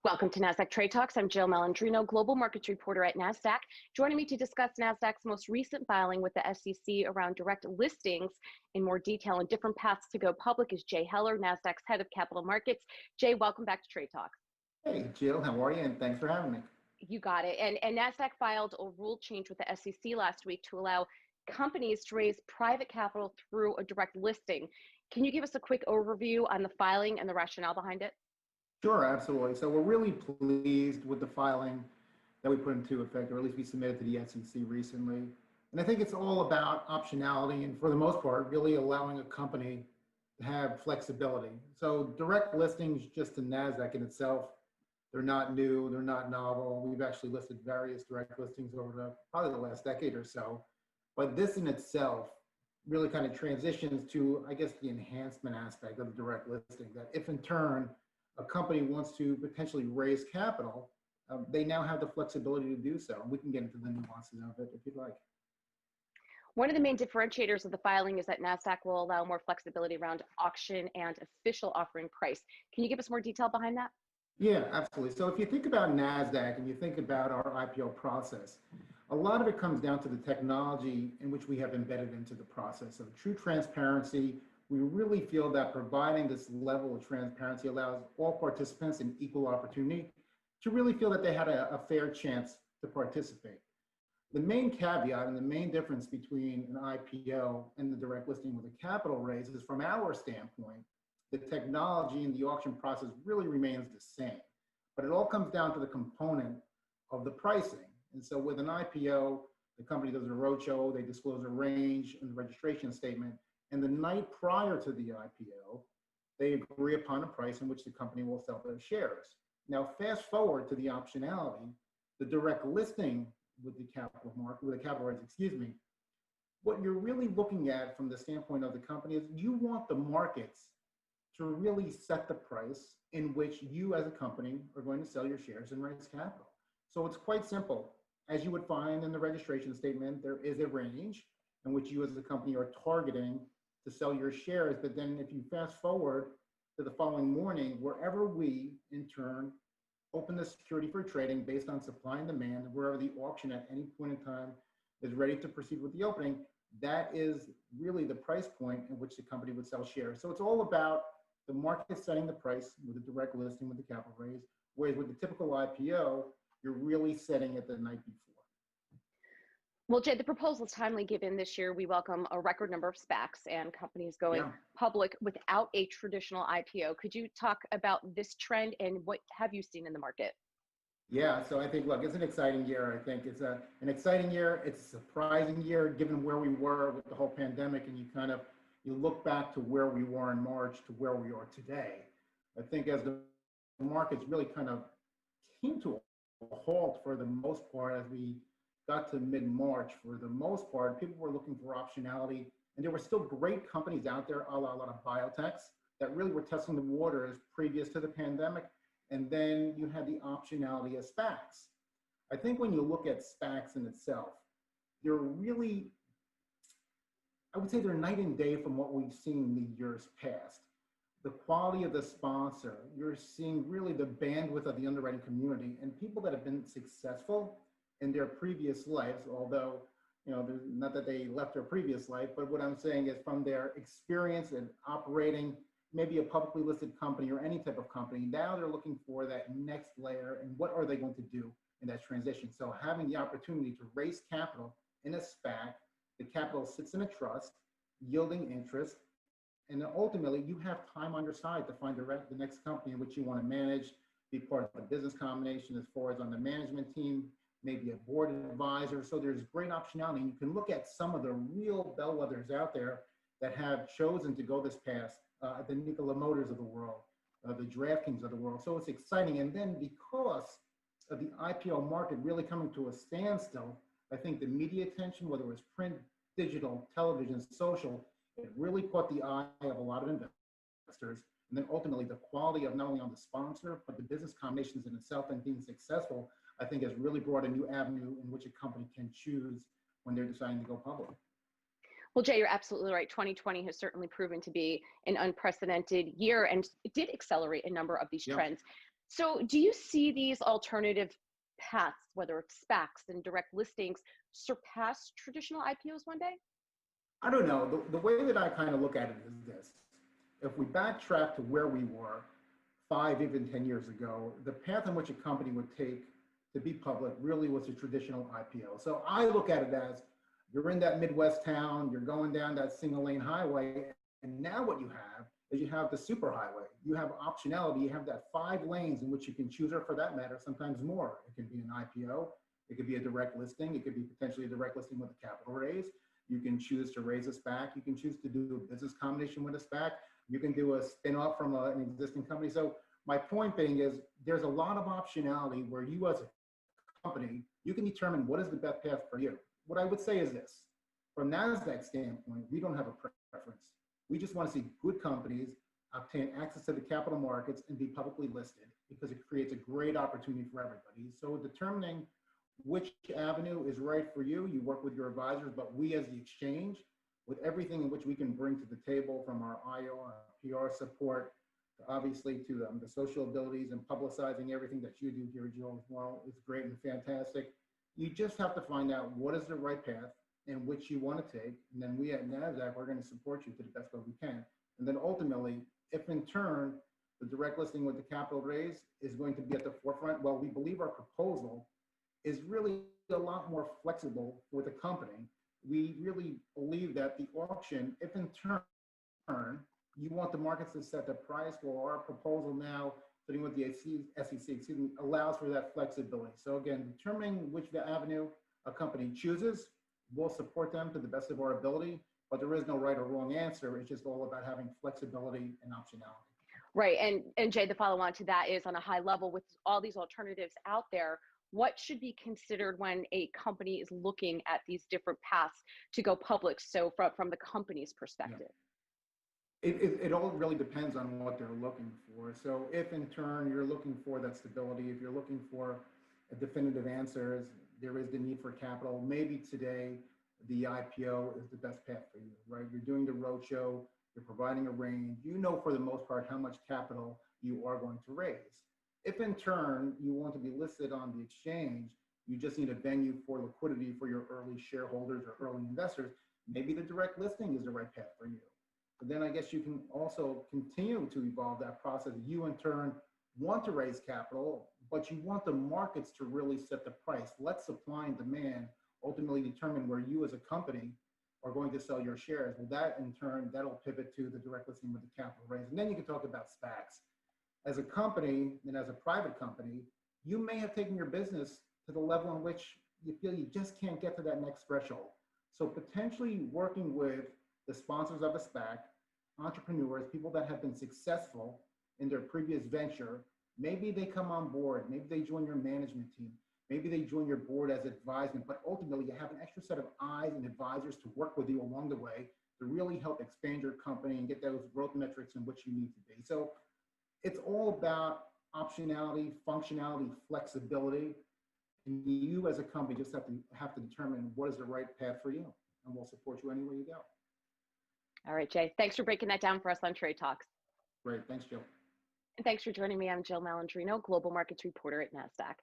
Welcome to Nasdaq Trade Talks. I'm Jill Malandrino, global markets reporter at Nasdaq. Joining me to discuss Nasdaq's most recent filing with the SEC around direct listings in more detail and different paths to go public is Jay Heller, Nasdaq's head of capital markets. Jay, welcome back to Trade Talks. Hey, Jill, how are you? And thanks for having me. You got it. And Nasdaq filed a rule change with the SEC last week to allow companies to raise private capital through a direct listing. Can you give us a quick overview on the filing and the rationale behind it? Sure, absolutely. So we're really pleased with the filing that we put into effect, or at least we submitted to the SEC recently. And I think it's all about optionality and, for the most part, really allowing a company to have flexibility. So direct listings just to Nasdaq in itself, they're not new, they're not novel. We've actually listed various direct listings over probably the last decade or so. But this in itself really kind of transitions to, I guess, the enhancement aspect of the direct listing, that if in turn a company wants to potentially raise capital, they now have the flexibility to do so. And we can get into the nuances of it if you'd like. One of the main differentiators of the filing is that Nasdaq will allow more flexibility around auction and official offering price. Can you give us more detail behind that? Yeah, absolutely. So if you think about Nasdaq and you think about our IPO process, a lot of it comes down to the technology in which we have embedded into the process. So true transparency. We really feel that providing this level of transparency allows all participants an equal opportunity to really feel that they had a fair chance to participate. The main caveat and the main difference between an IPO and the direct listing with a capital raise is, from our standpoint, the technology and the auction process really remains the same, but it all comes down to the component of the pricing. And so with an IPO, the company does a roadshow, they disclose a range in the registration statement, and the night prior to the IPO, they agree upon a price in which the company will sell their shares. Now, fast forward to the optionality, the direct listing with the capital raise, what you're really looking at from the standpoint of the company is you want the markets to really set the price in which you as a company are going to sell your shares and raise capital. So it's quite simple. As you would find in the registration statement, there is a range in which you as a company are targeting to sell your shares. But then if you fast forward to the following morning, wherever we in turn open the security for trading based on supply and demand, wherever the auction at any point in time is ready to proceed with the opening, that is really the price point in which the company would sell shares. So it's all about the market setting the price with a direct listing with the capital raise, whereas with the typical IPO, you're really setting it the night before. Well, Jay, the proposal is timely given this year we welcome a record number of SPACs and companies going public without a traditional IPO. Could you talk about this trend and what have you seen in the market? Yeah, so I think, look, it's an exciting year. I think it's an exciting year. It's a surprising year given where we were with the whole pandemic, and you look back to where we were in March to where we are today. I think as the markets really kind of came to a halt for the most part, as we got to mid-March, for the most part, people were looking for optionality, and there were still great companies out there, a lot of biotechs, that really were testing the waters previous to the pandemic. And then you had the optionality of SPACs. I think when you look at SPACs in itself, they're really, I would say they're night and day from what we've seen in the years past. The quality of the sponsor, you're seeing really the bandwidth of the underwriting community, and people that have been successful in their previous lives, although, not that they left their previous life, but what I'm saying is from their experience in operating maybe a publicly listed company or any type of company, now they're looking for that next layer and what are they going to do in that transition. So having the opportunity to raise capital in a SPAC, the capital sits in a trust, yielding interest, and then ultimately you have time on your side to find the next company in which you want to manage, be part of the business combination as far as on the management team, maybe a board advisor. So there's great optionality. You can look at some of the real bellwethers out there that have chosen to go this path, the Nikola Motors of the world, the DraftKings of the world. So it's exciting. And then because of the IPO market really coming to a standstill, I think the media attention, whether it was print, digital, television, social, it really caught the eye of a lot of investors. And then ultimately the quality of not only on the sponsor, but the business combinations in itself and being successful, I think has really brought a new avenue in which a company can choose when they're deciding to go public. Well, Jay, you're absolutely right. 2020 has certainly proven to be an unprecedented year, and it did accelerate a number of these trends. So do you see these alternative paths, whether it's SPACs and direct listings, surpass traditional IPOs one day? I don't know. The way that I kind of look at it is this. If we backtrack to where we were 5, even 10 years ago, the path in which a company would take to be public really was a traditional IPO. So I look at it as you're in that Midwest town, you're going down that single lane highway, and now what you have is you have the super highway. You have optionality. You have that 5 lanes in which you can choose, or for that matter, sometimes more. It can be an IPO. It could be a direct listing. It could be potentially a direct listing with a capital raise. You can choose to raise a SPAC. You can choose to do a business combination with a SPAC. You can do a spin-off from an existing company. So my point being is there's a lot of optionality where you as a company, you can determine what is the best path for you. What I would say is this, from Nasdaq standpoint, we don't have a preference. We just want to see good companies obtain access to the capital markets and be publicly listed because it creates a great opportunity for everybody. So determining which avenue is right for you, you work with your advisors, but we as the exchange, with everything in which we can bring to the table from our IO, our PR support, obviously to the social abilities and publicizing everything that you do here, Jill, as well, is great and fantastic. You just have to find out what is the right path and which you want to take. And then we at NASDAQ, we're going to support you to the best way we can. And then ultimately, if in turn, the direct listing with the capital raise is going to be at the forefront, well, we believe our proposal is really a lot more flexible for the company. We really believe that the auction, if in turn, you want the markets to set the price, well, our proposal now, sitting with the SEC, allows for that flexibility. So again, determining which avenue a company chooses, we'll support them to the best of our ability, but there is no right or wrong answer. It's just all about having flexibility and optionality. Right. And Jay, the follow on to that is on a high level with all these alternatives out there, what should be considered when a company is looking at these different paths to go public? So from the company's perspective. Yeah. It all really depends on what they're looking for. So if in turn you're looking for that stability, if you're looking for a definitive answers, there is the need for capital. Maybe today the IPO is the best path for you, right? You're doing the roadshow, you're providing a range, you know for the most part how much capital you are going to raise. If in turn you want to be listed on the exchange, you just need a venue for liquidity for your early shareholders or early investors, maybe the direct listing is the right path for you. But then I guess you can also continue to evolve that process. You in turn want to raise capital, but you want the markets to really set the price. Let supply and demand ultimately determine where you as a company are going to sell your shares. Well, that in turn, that'll pivot to the direct listing with the capital raise. And then you can talk about SPACs. As a company and as a private company, you may have taken your business to the level in which you feel you just can't get to that next threshold. So potentially working with the sponsors of a SPAC, entrepreneurs, people that have been successful in their previous venture, maybe they come on board, maybe they join your management team, maybe they join your board as advisement, but ultimately you have an extra set of eyes and advisors to work with you along the way to really help expand your company and get those growth metrics in which you need to be. So it's all about optionality, functionality, flexibility. And you as a company just have to determine what is the right path for you, and we'll support you anywhere you go. All right, Jay, thanks for breaking that down for us on Trade Talks. Great, thanks, Jill. And thanks for joining me. I'm Jill Malandrino, Global Markets Reporter at Nasdaq.